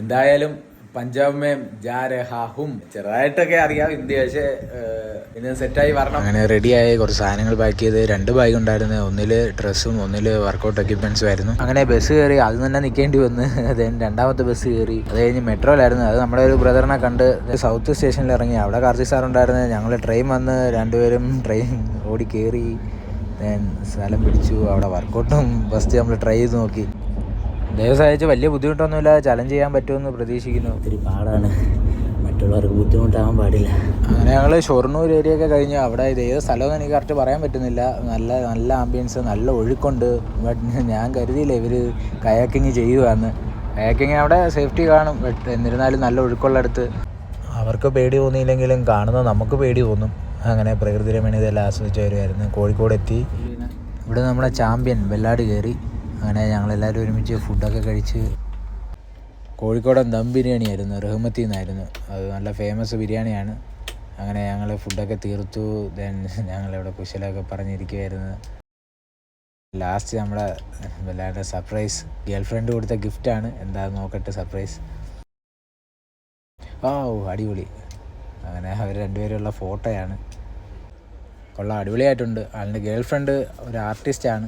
എന്തായാലും പഞ്ചാബ് മേം ജാ രഹാ ഹും ചെറുതായിട്ടൊക്കെ അറിയാം ഹിന്ദി, പക്ഷേ പിന്നെ സെറ്റായി വരണം. അങ്ങനെ റെഡിയായി കുറച്ച് സാധനങ്ങൾ പാക്ക് ചെയ്ത് 2 ബാഗ് ഉണ്ടായിരുന്നു. ഒന്നിൽ ഡ്രസ്സും ഒന്നിൽ വർക്കൗട്ട് എക്യുപ്മെന്റ്സും ആയിരുന്നു. അങ്ങനെ ബസ് കയറി, അത് തന്നെ നിൽക്കേണ്ടി വന്ന്. രണ്ടാമത്തെ ബസ് കയറി, അത് കഴിഞ്ഞ് മെട്രോയിലായിരുന്നു. അത് നമ്മുടെ ഒരു ബ്രദറിനെ കണ്ട് സൗത്ത് സ്റ്റേഷനിൽ ഇറങ്ങി. അവിടെ കാർത്തി സാർ ഉണ്ടായിരുന്നു. ഞങ്ങൾ ട്രെയിൻ വന്ന് രണ്ടുപേരും ട്രെയിൻ ഓടി കയറി, സ്ഥലം പിടിച്ചു. അവിടെ വർക്കൗട്ടും ഫസ്റ്റ് നമ്മൾ ട്രൈ ചെയ്ത് നോക്കി. ദൈവം സഹായിച്ച് വലിയ ബുദ്ധിമുട്ടൊന്നുമില്ല, ചലഞ്ച് ചെയ്യാൻ പറ്റുമെന്ന് പ്രതീക്ഷിക്കുന്നു. ഒത്തിരി പാടാണ്, മറ്റുള്ളവർക്ക് ബുദ്ധിമുട്ടാകാൻ പാടില്ല. അങ്ങനെ ഞങ്ങൾ ഷൊർണൂർ ഏരിയ ഒക്കെ കഴിഞ്ഞ് അവിടെ ഇത് ഏത് സ്ഥലമെന്ന് എനിക്ക് കറക്റ്റ് പറയാൻ പറ്റുന്നില്ല. നല്ല ആംബിയൻസ്, നല്ല ഒഴുക്കുണ്ട്. ബട്ട് ഞാൻ കരുതിയില്ല ഇവർ കയാക്കിങ് ചെയ്യുകയെന്ന്. കയാക്കിങ് അവിടെ സേഫ്റ്റി കാണും, ബട്ട് എന്നിരുന്നാലും നല്ല ഒഴുക്കുള്ളടുത്ത് അവർക്ക് പേടി തോന്നിയില്ലെങ്കിലും കാണുന്നത് നമുക്ക് പേടി തോന്നും. അങ്ങനെ പ്രകൃതി രമണീയത ഇതെല്ലാം ആസ്വദിച്ച് വരുമായിരുന്നു. കോഴിക്കോട് എത്തി. ഇവിടെ നമ്മുടെ ചാമ്പ്യൻ വെള്ളാട് കയറി. അങ്ങനെ ഞങ്ങളെല്ലാവരും ഒരുമിച്ച് ഫുഡൊക്കെ കഴിച്ച്. കോഴിക്കോടൻ ദം ബിരിയാണി ആയിരുന്നു, റഹ്മത്തിൽ നിന്നായിരുന്നു. അത് നല്ല ഫേമസ് ബിരിയാണിയാണ്. അങ്ങനെ ഞങ്ങൾ ഫുഡൊക്കെ തീർത്തു. ദെൻ ഞങ്ങളിവിടെ കുശലമൊക്കെ പറഞ്ഞിരിക്കുമായിരുന്നു. ലാസ്റ്റ് നമ്മുടെ വല്ലാണ്ട് സർപ്രൈസ്, ഗേൾ ഫ്രണ്ട് കൊടുത്ത ഗിഫ്റ്റാണ്. എന്താണെന്ന് നോക്കട്ടെ സർപ്രൈസ്. അടിപൊളി. അങ്ങനെ അവർ രണ്ടുപേരുള്ള ഫോട്ടോയാണ്. കൊള്ളാം, അടിപൊളിയായിട്ടുണ്ട്. ആളുടെ ഗേൾ ഫ്രണ്ട് ഒരു ആർട്ടിസ്റ്റാണ്.